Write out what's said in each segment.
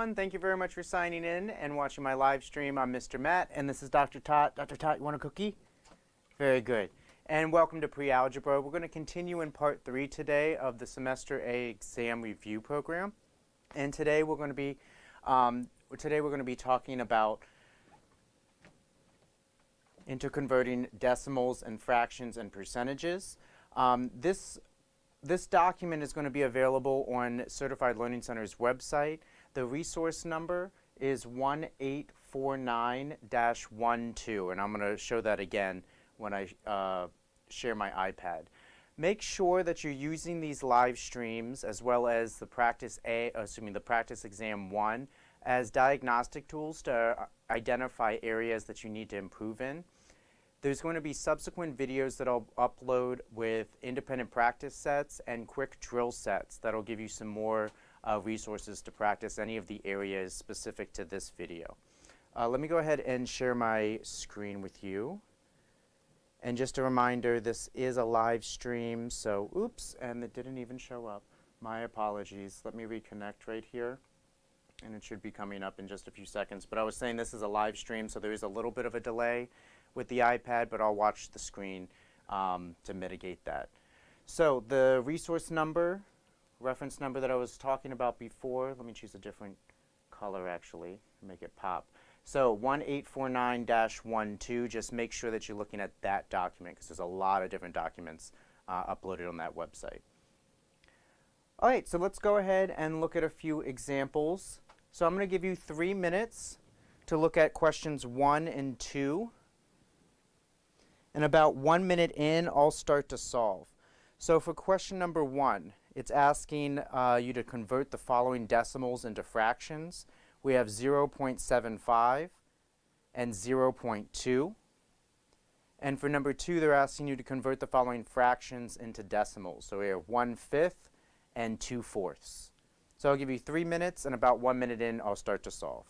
everyone. Thank you very much for signing in and watching my live stream. I'm Mr. Matt, and this is Dr. Tot. Dr. Tot, you want a cookie? Very good. And welcome to PreAlgebra. We're going to continue in part 3 today of the Semester A exam review program. And today we're going to be talking about interconverting decimals and fractions and percentages. This document is going to be available on Certified Learning Center's website. The resource number is 1849-12, and I'm going to show that again when I share my iPad. Make sure that you're using these live streams as well as the practice exam 1 as diagnostic tools to identify areas that you need to improve in. There's going to be subsequent videos that I'll upload with independent practice sets and quick drill sets that'll give you some more resources to practice any of the areas specific to this video. Let me go ahead and share my screen with you. And just a reminder, this is a live stream, so oops, and it didn't even show up. My apologies. Let me reconnect right here. And it should be coming up in just a few seconds. But I was saying this is a live stream, so there is a little bit of a delay with the iPad, but I'll watch the screen to mitigate that. So the resource number, reference number that I was talking about before, let me choose a different color actually, make it pop. So 1849-12, just make sure that you're looking at that document because there's a lot of different documents uploaded on that website. All right, so let's go ahead and look at a few examples. So I'm going to give you 3 minutes to look at questions 1 and 2. And about 1 minute in, I'll start to solve. So for question number 1, it's asking you to convert the following decimals into fractions. We have 0.75 and 0.2. And for number 2, they're asking you to convert the following fractions into decimals. So we have 1/5 and 2/4. So I'll give you 3 minutes, and about 1 minute in, I'll start to solve.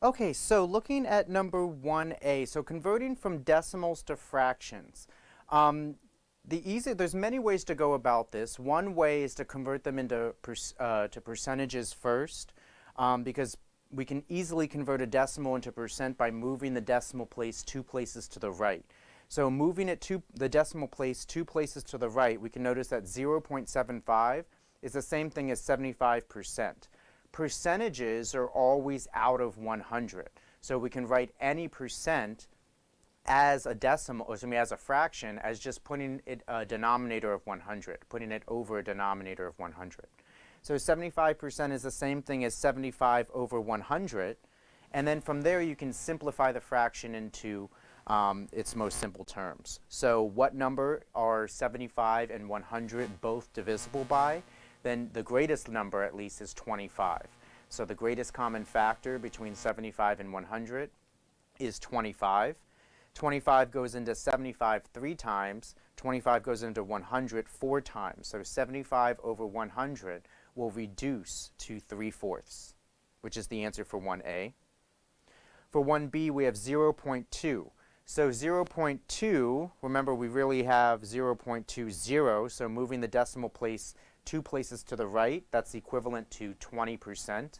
Okay, so looking at number 1A, so converting from decimals to fractions. There's many ways to go about this. One way is to convert them into to percentages first, because we can easily convert a decimal into percent by moving the decimal place 2 places to the right. So moving the decimal place 2 places to the right, we can notice that 0.75 is the same thing as 75%. Percentages are always out of 100. So we can write any percent as a decimal, or as a fraction, as just putting it a denominator of 100, putting it over a denominator of 100. So 75% is the same thing as 75 over 100. And then from there you can simplify the fraction into its most simple terms. So what number are 75 and 100 both divisible by? Then the greatest number, at least, is 25. So the greatest common factor between 75 and 100 is 25. 25 goes into 75 3 times. 25 goes into 100 4 times. So 75 over 100 will reduce to 3/4, which is the answer for 1A. For 1B, we have 0.2. So 0.2, remember we really have 0.20, so moving the decimal place 2 places to the right, that's equivalent to 20%.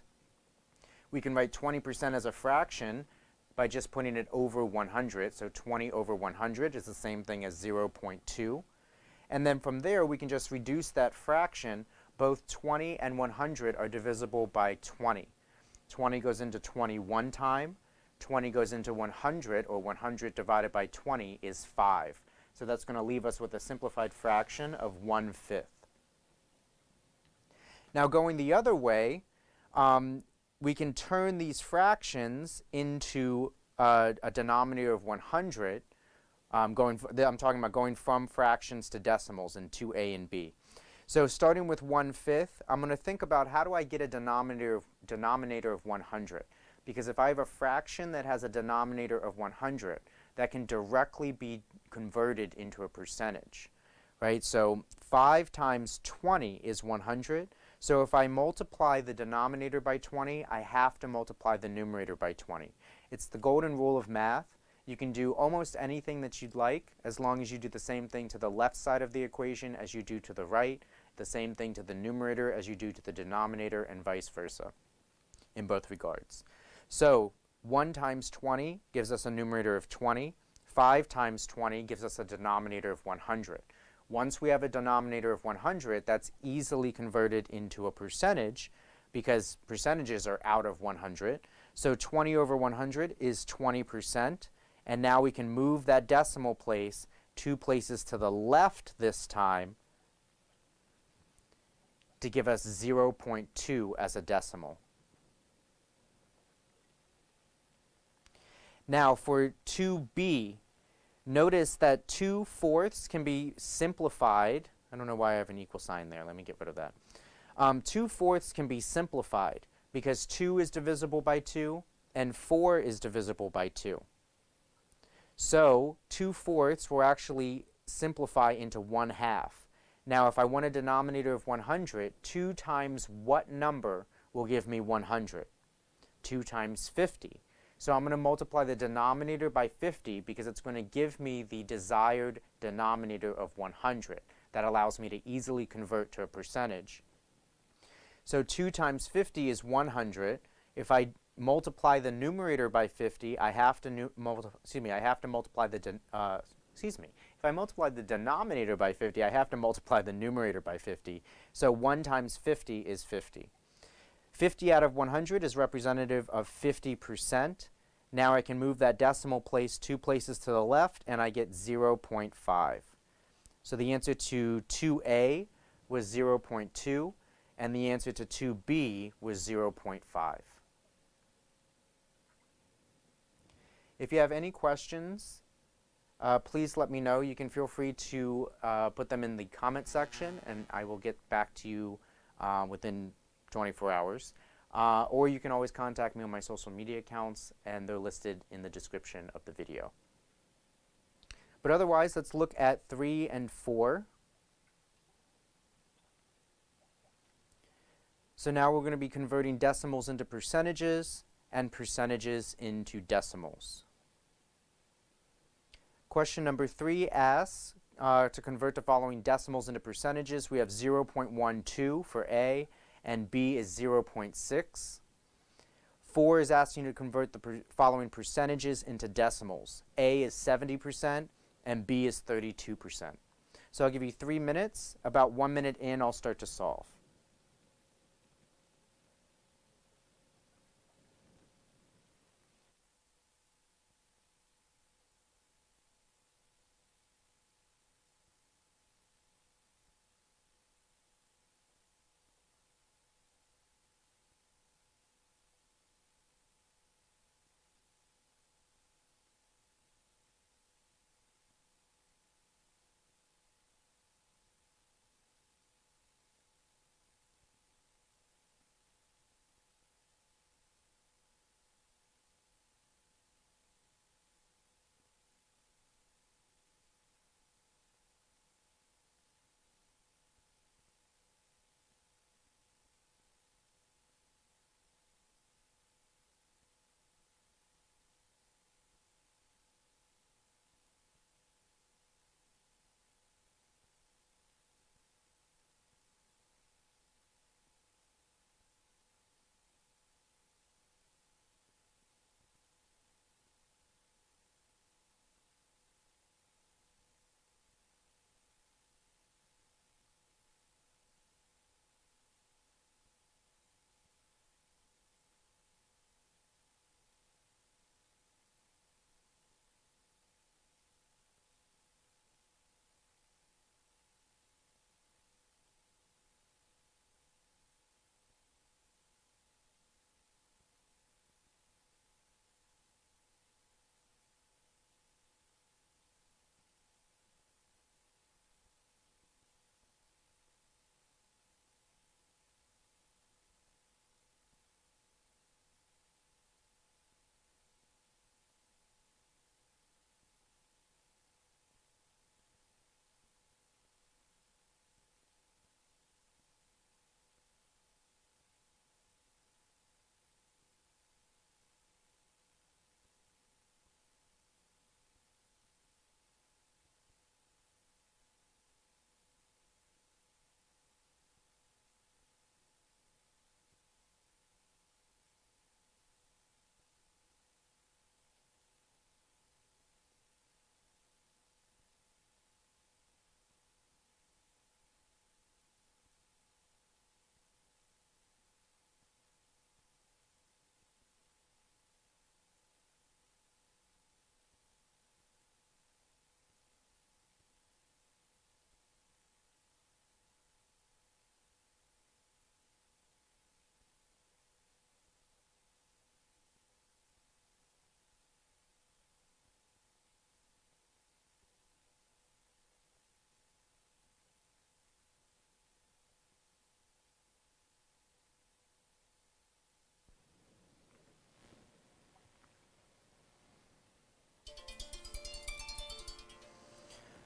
We can write 20% as a fraction by just putting it over 100, so 20 over 100 is the same thing as 0.2. And then from there we can just reduce that fraction. Both 20 and 100 are divisible by 20. 20 goes into 20 one time, 20 goes into 100, or 100 divided by 20 is 5. So that's going to leave us with a simplified fraction of 1/5. Now going the other way, we can turn these fractions into a denominator of 100. I'm talking about going from fractions to decimals in 2A and B. So starting with 1/5, I'm going to think about how do I get a denominator of 100? Because if I have a fraction that has a denominator of 100, that can directly be converted into a percentage, right? So 5 times 20 is 100. So if I multiply the denominator by 20, I have to multiply the numerator by 20. It's the golden rule of math. You can do almost anything that you'd like as long as you do the same thing to the left side of the equation as you do to the right, the same thing to the numerator as you do to the denominator, and vice versa in both regards. So 1 times 20 gives us a numerator of 20. 5 times 20 gives us a denominator of 100. Once we have a denominator of 100, that's easily converted into a percentage because percentages are out of 100. So 20 over 100 is 20%. And now we can move that decimal place 2 places to the left this time to give us 0.2 as a decimal. Now for 2B, notice that 2/4 can be simplified. I don't know why I have an equal sign there. Let me get rid of that. 2/4 can be simplified because 2 is divisible by 2 and 4 is divisible by 2. So 2/4 will actually simplify into 1/2. Now if I want a denominator of 100, 2 times what number will give me 100? 2 times 50. So I'm going to multiply the denominator by 50 because it's going to give me the desired denominator of 100. That allows me to easily convert to a percentage. So 2 times 50 is 100. If I multiply the numerator by 50, I have to multiply the If I multiply the denominator by 50, I have to multiply the numerator by 50. So 1 times 50 is 50. 50 out of 100 is representative of 50%. Now I can move that decimal place 2 places to the left and I get 0.5. So the answer to 2A was 0.2 and the answer to 2B was 0.5. If you have any questions, please let me know. You can feel free to put them in the comment section and I will get back to you within 24 hours. Or you can always contact me on my social media accounts and they're listed in the description of the video. But otherwise, let's look at 3 and 4. So now we're going to be converting decimals into percentages. and percentages into decimals. Question number 3 asks, to convert the following decimals into percentages, we have 0.12 for A and B is 0.6. 4 is asking you to convert the following percentages into decimals. A is 70% and B is 32%. So I'll give you 3 minutes. About 1 minute in, I'll start to solve.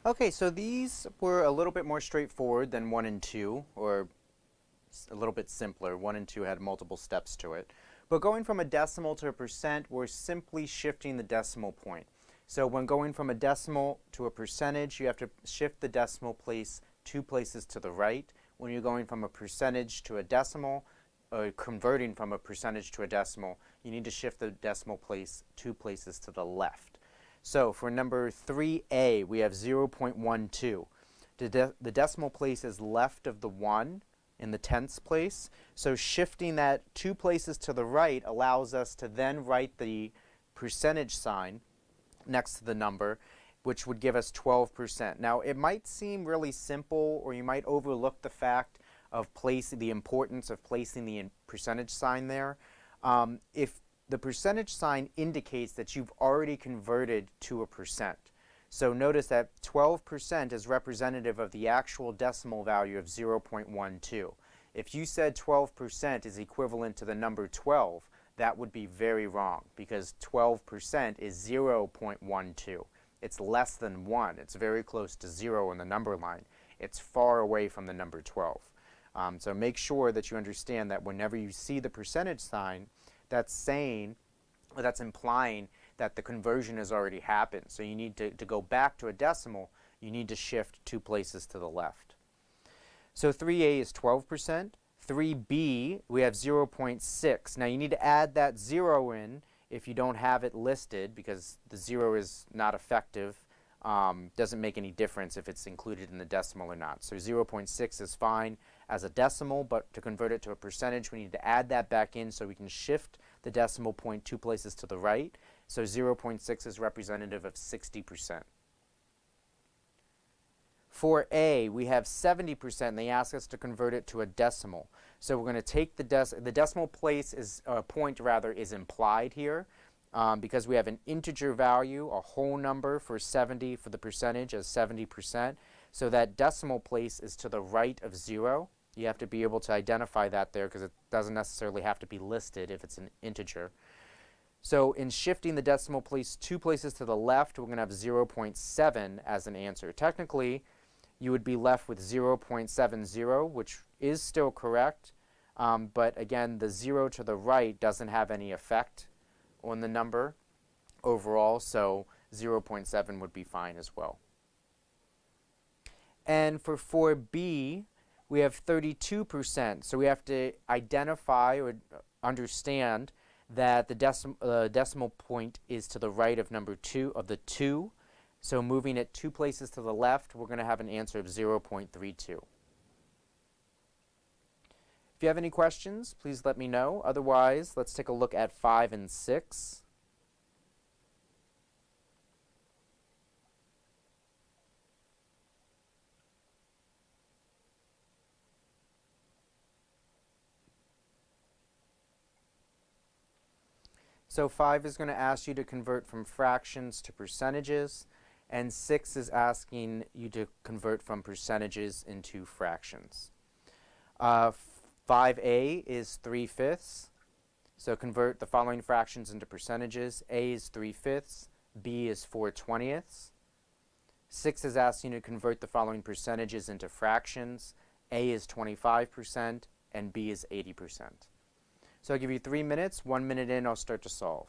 Okay, so these were a little bit more straightforward than 1 and 2, or a little bit simpler. 1 and 2 had multiple steps to it. But going from a decimal to a percent, we're simply shifting the decimal point. So when going from a decimal to a percentage, you have to shift the decimal place 2 places to the right. When you're going from a percentage to a decimal, or converting from a percentage to a decimal, you need to shift the decimal place 2 places to the left. So for number 3a, we have 0.12. The decimal place is left of the 1 in the tenths place. So shifting that 2 places to the right allows us to then write the percentage sign next to the number, which would give us 12%. Now, it might seem really simple, or you might overlook the fact of the importance of placing the percentage sign there. If the percentage sign indicates that you've already converted to a percent. So notice that 12% is representative of the actual decimal value of 0.12. If you said 12% is equivalent to the number 12, that would be very wrong, because 12% is 0.12. It's less than 1. It's very close to 0 in the number line. It's far away from the number 12. So make sure that you understand that whenever you see the percentage sign, that's saying, or that's implying that the conversion has already happened. So you need to go back to a decimal, you need to shift 2 places to the left. So 3a is 12%. 3b, we have 0.6. Now you need to add that 0 in if you don't have it listed, because the 0 is not effective. Doesn't make any difference if it's included in the decimal or not. So 0.6 is fine as a decimal, but to convert it to a percentage, we need to add that back in so we can shift the decimal point 2 places to the right. So 0.6 is representative of 60%. For A, we have 70%, and they ask us to convert it to a decimal. So we're going to take the decimal place point is implied here because we have an integer value, a whole number for 70 for the percentage as 70%. So that decimal place is to the right of 0. You have to be able to identify that there because it doesn't necessarily have to be listed if it's an integer. So in shifting the decimal place 2 places to the left, we're going to have 0.7 as an answer. Technically, you would be left with 0.70, which is still correct, but again, the 0 to the right doesn't have any effect on the number overall, so 0.7 would be fine as well. And for 4b, we have 32%, so we have to identify or understand that the decimal point is to the right of number 2 of the 2. So moving it 2 places to the left, we're going to have an answer of 0.32. If you have any questions, please let me know. Otherwise, let's take a look at 5 and 6. So 5 is going to ask you to convert from fractions to percentages, and 6 is asking you to convert from percentages into fractions. 5a is 3/5. So convert the following fractions into percentages. A is 3/5, b is 4/20. 6 is asking you to convert the following percentages into fractions. A is 25% and b is 80%. So I'll give you 3 minutes. 1 minute in, I'll start to solve.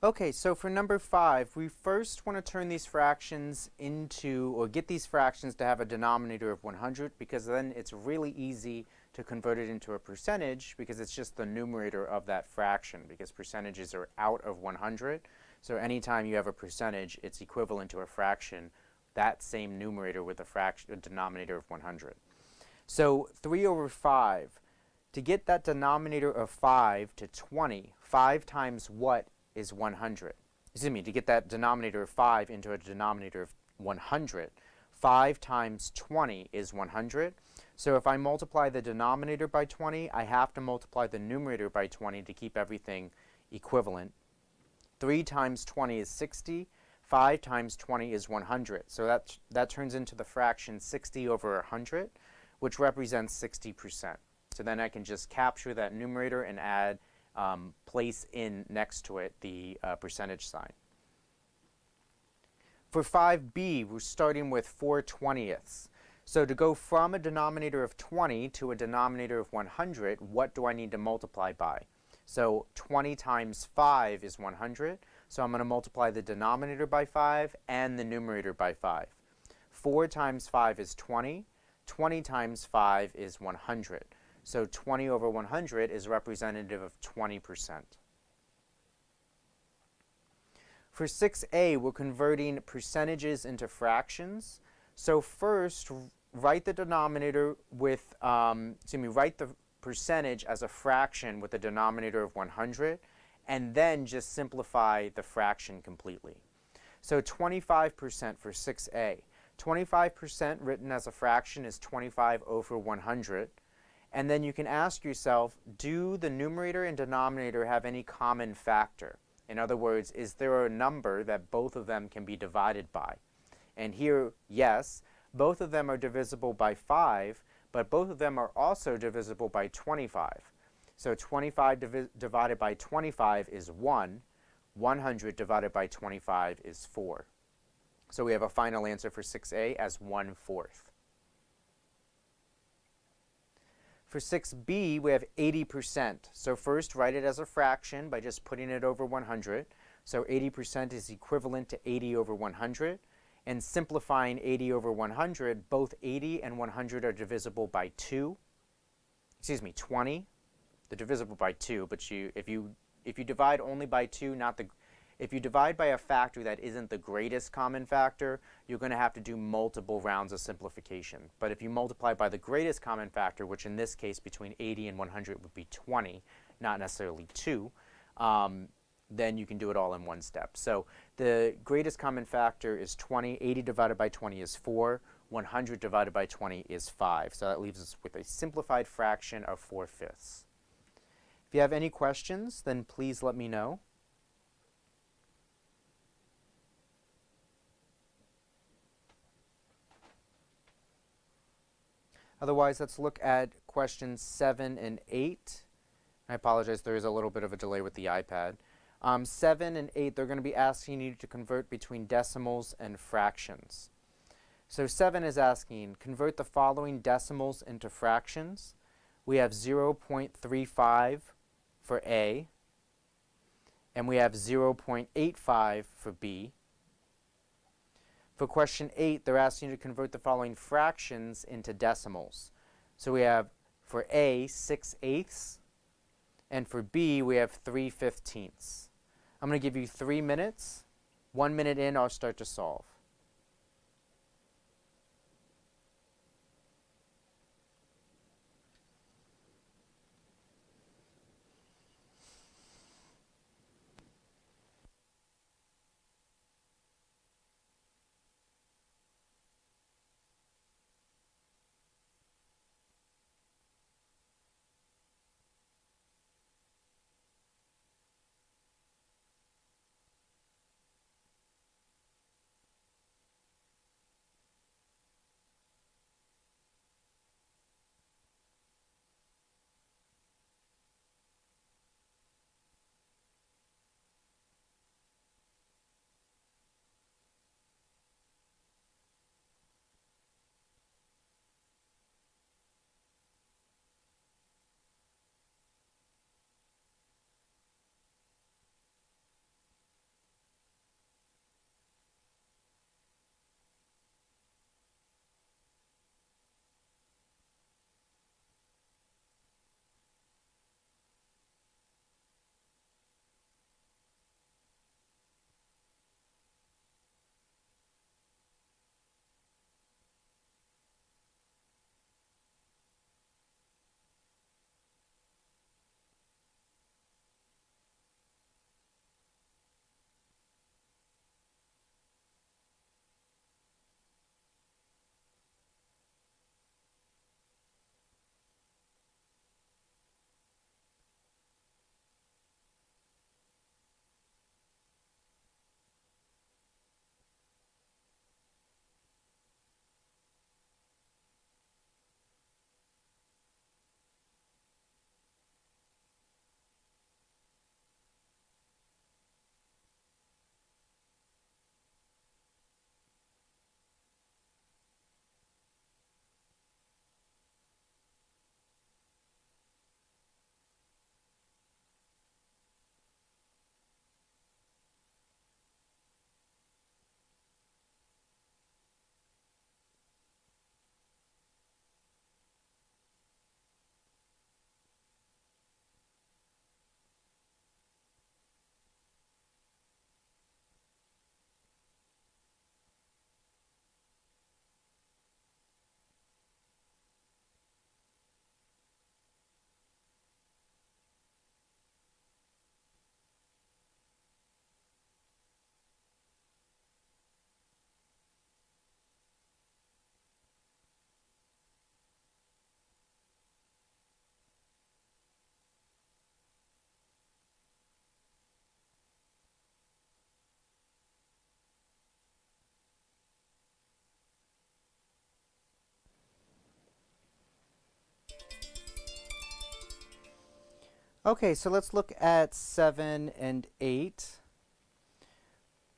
Okay, so for number 5, we first want to turn these fractions into, or get these fractions to have a denominator of 100, because then it's really easy to convert it into a percentage, because it's just the numerator of that fraction, because percentages are out of 100. So anytime you have a percentage, it's equivalent to a fraction, that same numerator with a denominator of 100. So 3 over 5, to get that denominator of 5 to 20, 5 times what is 100? Excuse me, to get that denominator of 5 into a denominator of 100, 5 times 20 is 100. So if I multiply the denominator by 20, I have to multiply the numerator by 20 to keep everything equivalent. 3 times 20 is 60. 5 times 20 is 100. So that turns into the fraction 60 over 100, which represents 60%. So then I can just capture that numerator and add, place in next to it the percentage sign. For 5b, we're starting with 4/20ths. So to go from a denominator of 20 to a denominator of 100, what do I need to multiply by? So 20 times 5 is 100. So I'm going to multiply the denominator by 5 and the numerator by 5. 4 times 5 is 20. 20 times 5 is 100. So 20 over 100 is representative of 20%. For 6a, we're converting percentages into fractions. So first, write the denominator with, write the percentage as a fraction with a denominator of 100, and then just simplify the fraction completely. So 25% for 6a. 25% written as a fraction is 25 over 100. And then you can ask yourself, do the numerator and denominator have any common factor? In other words, is there a number that both of them can be divided by? And here, yes, both of them are divisible by 5, but both of them are also divisible by 25. So 25 divided by 25 is 1. 100 divided by 25 is 4. So we have a final answer for 6a as 1/4. For 6b, we have 80%. So first, write it as a fraction by just putting it over 100. So 80% is equivalent to 80 over 100. And simplifying 80 over 100, both 80 and 100 are divisible by 2. Excuse me, 20. They're divisible by 2, but if you divide only by 2, if you divide by a factor that isn't the greatest common factor, you're going to have to do multiple rounds of simplification. But if you multiply by the greatest common factor, which in this case between 80 and 100 would be 20, not necessarily 2, then you can do it all in one step. So the greatest common factor is 20. 80 divided by 20 is 4. 100 divided by 20 is 5. So that leaves us with a simplified fraction of 4/5. If you have any questions, then please let me know. Otherwise, let's look at questions 7 and 8. I apologize, there is a little bit of a delay with the iPad. 7 and 8, they're going to be asking you to convert between decimals and fractions. So 7 is asking, convert the following decimals into fractions. We have 0.35 for A, and we have 0.85 for B. For question 8, they're asking you to convert the following fractions into decimals. So we have for A, 6/8, and for B, we have 3/15. I'm going to give you 3 minutes. 1 minute in, I'll start to solve. Okay, so let's look at 7 and 8.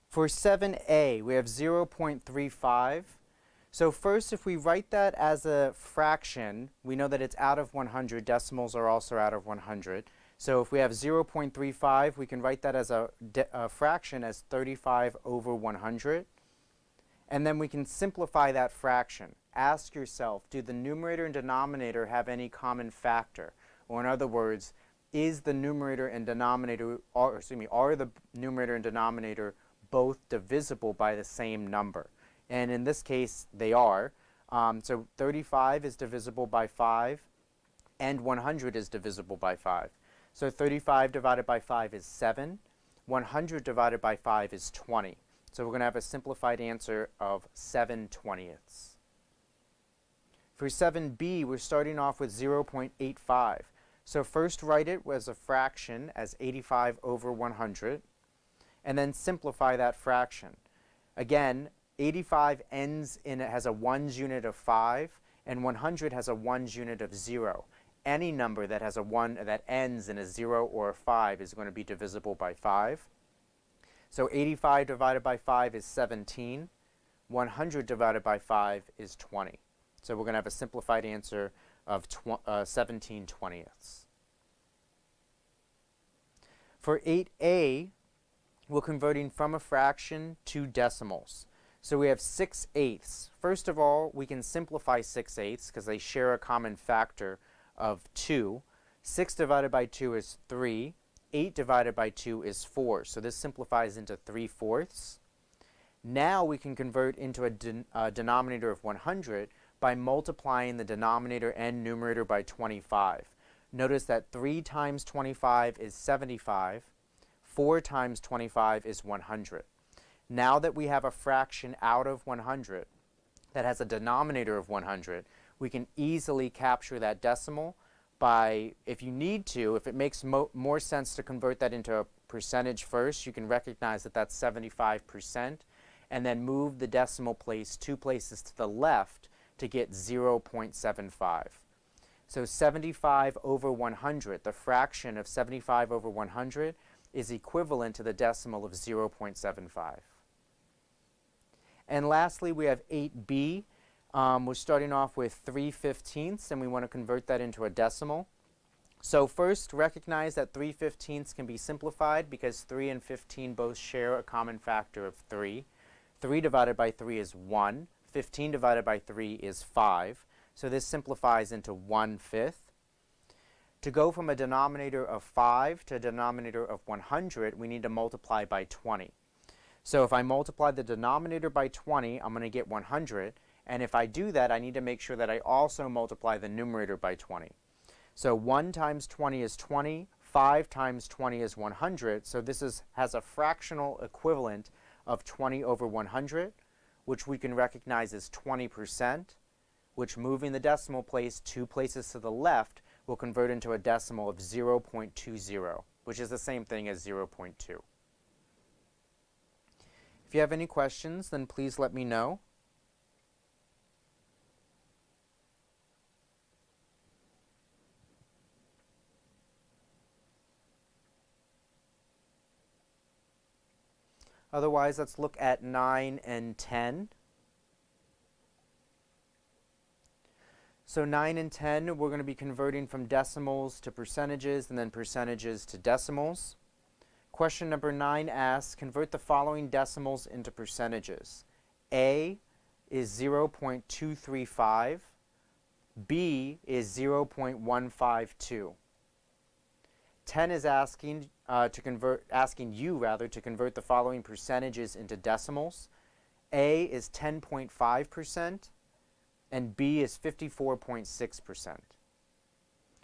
For 7a, we have 0.35. So first, if we write that as a fraction, we know that it's out of 100. Decimals are also out of 100. So if we have 0.35, we can write that as a fraction as 35 over 100. And then we can simplify that fraction. Ask yourself, do the numerator and denominator have any common factor? Or in other words, is the numerator and denominator, are the numerator and denominator both divisible by the same number? And in this case, they are. So 35 is divisible by 5, and 100 is divisible by 5. So 35 divided by 5 is 7. 100 divided by 5 is 20. So we're going to have a simplified answer of 7/20. For 7b, we're starting off with 0.85. So first write it as a fraction as 85 over 100, and then simplify that fraction. Again, 85 ends in, it has a ones unit of 5, and 100 has a ones unit of 0. Any number that has a 1 that ends in a 0 or a 5 is going to be divisible by 5. So 85 divided by 5 is 17. 100 divided by 5 is 20. So we're going to have a simplified answer of 17/20. For 8a, we're converting from a fraction to decimals. So we have 6/8. First of all, we can simplify 6/8 because they share a common factor of 2. 6 divided by 2 is 3. 8 divided by 2 is 4. So this simplifies into 3/4. Now we can convert into a denominator of 100 by multiplying the denominator and numerator by 25. Notice that 3 times 25 is 75. 4 times 25 is 100. Now that we have a fraction out of 100 that has a denominator of 100, we can easily capture that decimal by, if you need to, if it makes more sense to convert that into a percentage first, you can recognize that that's 75%, and then move the decimal place 2 places to the left to get 0.75. So 75 over 100, the fraction of 75 over 100, is equivalent to the decimal of 0.75. And lastly, we have 8b. We're starting off with 3/15, and we want to convert that into a decimal. So first, recognize that 3/15 can be simplified because 3 and 15 both share a common factor of 3. 3 divided by 3 is 1. 15 divided by 3 is 5. So this simplifies into 1/5. To go from a denominator of 5 to a denominator of 100, we need to multiply by 20. So if I multiply the denominator by 20, I'm going to get 100. And if I do that, I need to make sure that I also multiply the numerator by 20. So 1 times 20 is 20. 5 times 20 is 100. So this has a fractional equivalent of 20 over 100, which we can recognize as 20%, which, moving the decimal place 2 places to the left, will convert into a decimal of 0.20, which is the same thing as 0.2. If you have any questions, then please let me know. Otherwise, let's look at 9 and 10. So 9 and 10, we're going to be converting from decimals to percentages and then percentages to decimals. Question number 9 asks, convert the following decimals into percentages. A is 0.235. B is 0.152. 10 is asking you to convert the following percentages into decimals. A is 10.5%, and B is 54.6%.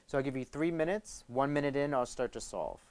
So I'll give you 3 minutes. 1 minute in, I'll start to solve.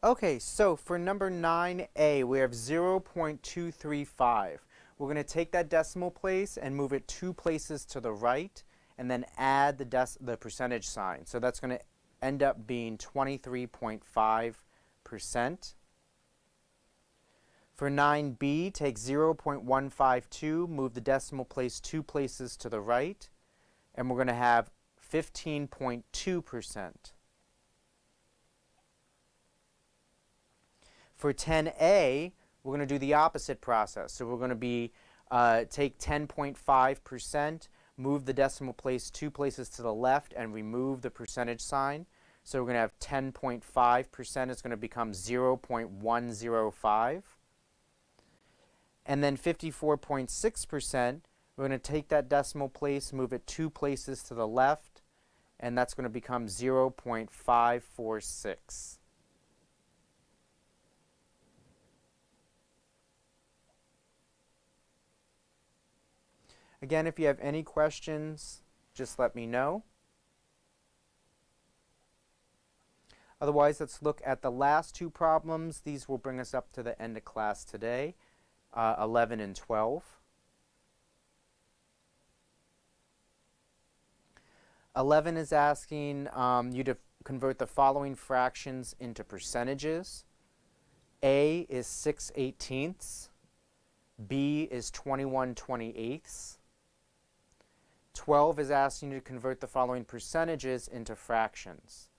Okay, so for number 9a, we have 0.235. We're going to take that decimal place and move it 2 places to the right, and then add the percentage sign. So that's going to end up being 23.5%. For 9b, take 0.152, move the decimal place 2 places to the right, and we're going to have 15.2%. For 10a, we're going to do the opposite process. So we're going to take 10.5%, move the decimal place 2 places to the left, and remove the percentage sign. So we're going to have 10.5%. It's going to become 0.105. And then 54.6%, we're going to take that decimal place, move it 2 places to the left, and that's going to become 0.546. Again, if you have any questions, just let me know. Otherwise, let's look at the last 2 problems. These will bring us up to the end of class today, 11 and 12. 11 is asking you to convert the following fractions into percentages. A is 6/18, B is 21/28. 12 is asking you to convert the following percentages into fractions.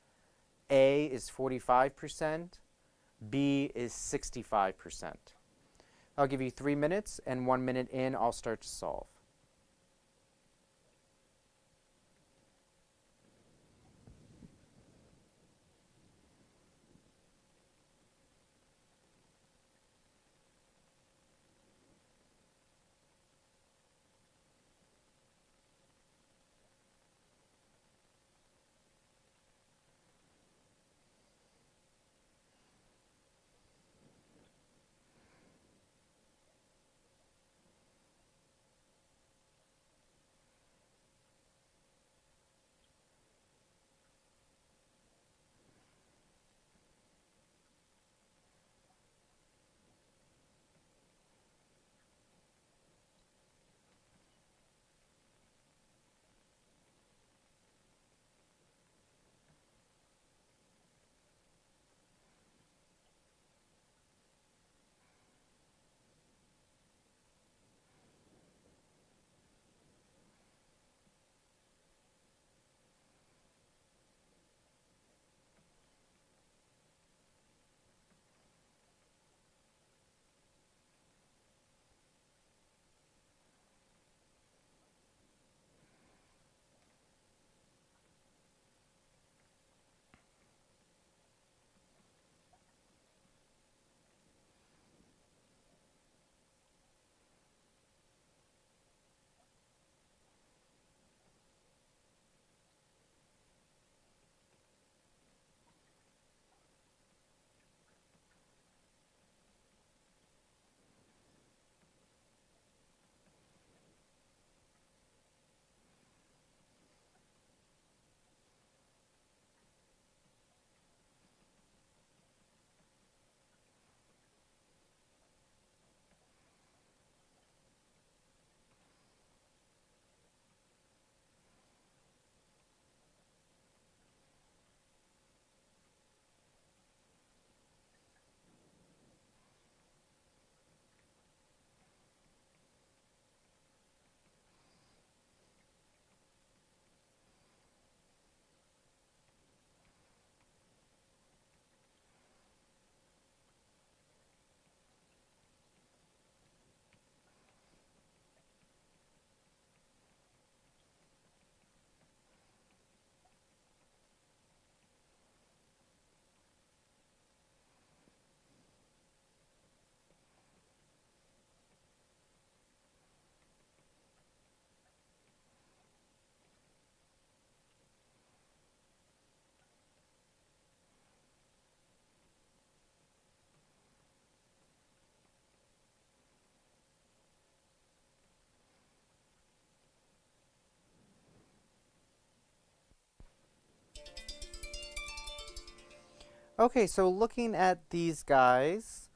A is 45%, B is 65%. I'll give you 3 minutes, and 1 minute in, I'll start to solve. Okay, so looking at these guys,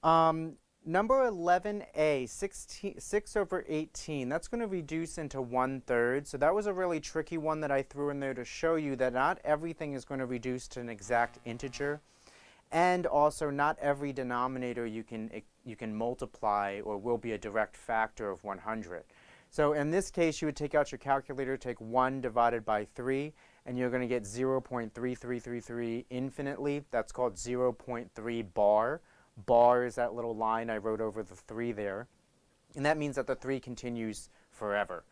number 11a, 6 over 18, that's going to reduce into 1/3. So that was a really tricky one that I threw in there to show you that not everything is going to reduce to an exact integer. And also not every denominator you can multiply or will be a direct factor of 100. So in this case, you would take out your calculator, take 1 divided by 3, and you're going to get 0.3333 infinitely. That's called 0.3 bar. Bar is that little line I wrote over the 3 there. And that means that the 3 continues forever.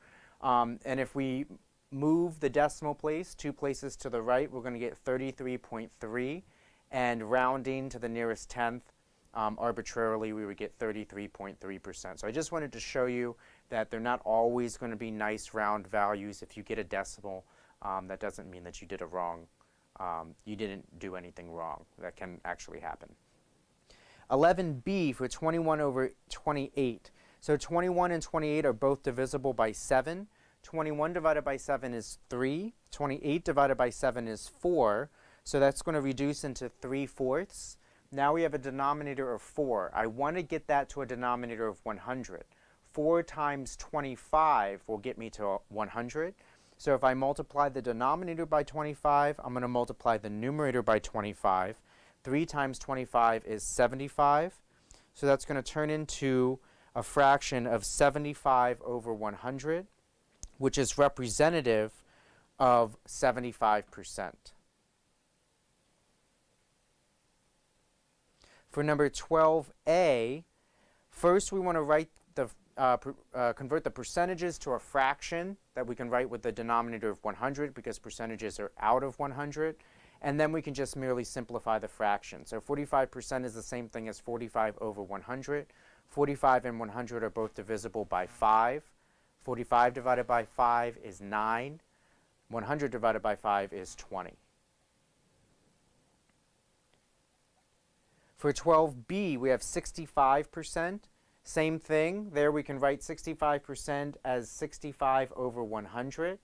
And if we move the decimal place 2 places to the right, we're going to get 33.3. And rounding to the nearest tenth, arbitrarily, we would get 33.3%. So I just wanted to show you that they're not always going to be nice round values. If you get a decimal, that doesn't mean that you did you didn't do anything wrong. That can actually happen. 11b for 21 over 28. So 21 and 28 are both divisible by 7. 21 divided by 7 is 3. 28 divided by 7 is 4. So that's going to reduce into 3/4. Now we have a denominator of 4. I want to get that to a denominator of 100. 4 times 25 will get me to 100. So if I multiply the denominator by 25, I'm going to multiply the numerator by 25. 3 times 25 is 75. So that's going to turn into a fraction of 75 over 100, which is representative of 75%. For number 12a, first we want to write convert the percentages to a fraction that we can write with the denominator of 100 because percentages are out of 100. And then we can just merely simplify the fraction. So 45% is the same thing as 45 over 100. 45 and 100 are both divisible by 5. 45 divided by 5 is 9. 100 divided by 5 is 20. For 12b, we have 65%. Same thing. There we can write 65% as 65 over 100.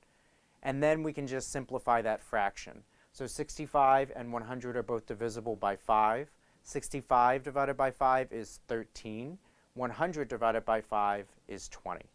And then we can just simplify that fraction. So 65 and 100 are both divisible by 5. 65 divided by 5 is 13. 100 divided by 5 is 20.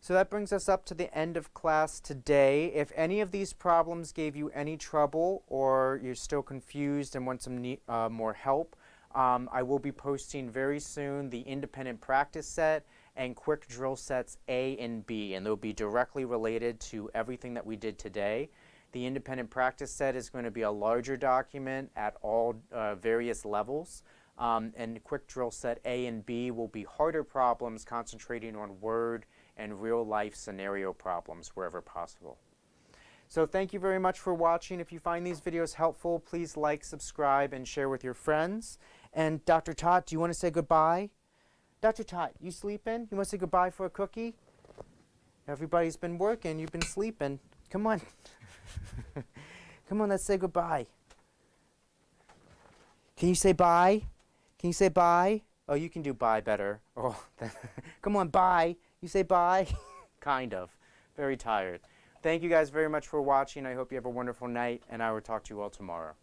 So that brings us up to the end of class today. If any of these problems gave you any trouble or you're still confused and want some more help, I will be posting very soon the independent practice set and quick drill sets A and B, and they'll be directly related to everything that we did today. The independent practice set is going to be a larger document at all various levels, and quick drill set A and B will be harder problems concentrating on word and real-life scenario problems wherever possible. So thank you very much for watching. If you find these videos helpful, please like, subscribe, and share with your friends. And Dr. Tot, do you want to say goodbye? Dr. Tot, you sleeping? You want to say goodbye for a cookie? Everybody's been working. You've been sleeping. Come on. Come on, let's say goodbye. Can you say bye? Can you say bye? Oh, you can do bye better. Oh, come on, bye. You say bye? Kind of. Very tired. Thank you guys very much for watching. I hope you have a wonderful night, and I will talk to you all tomorrow.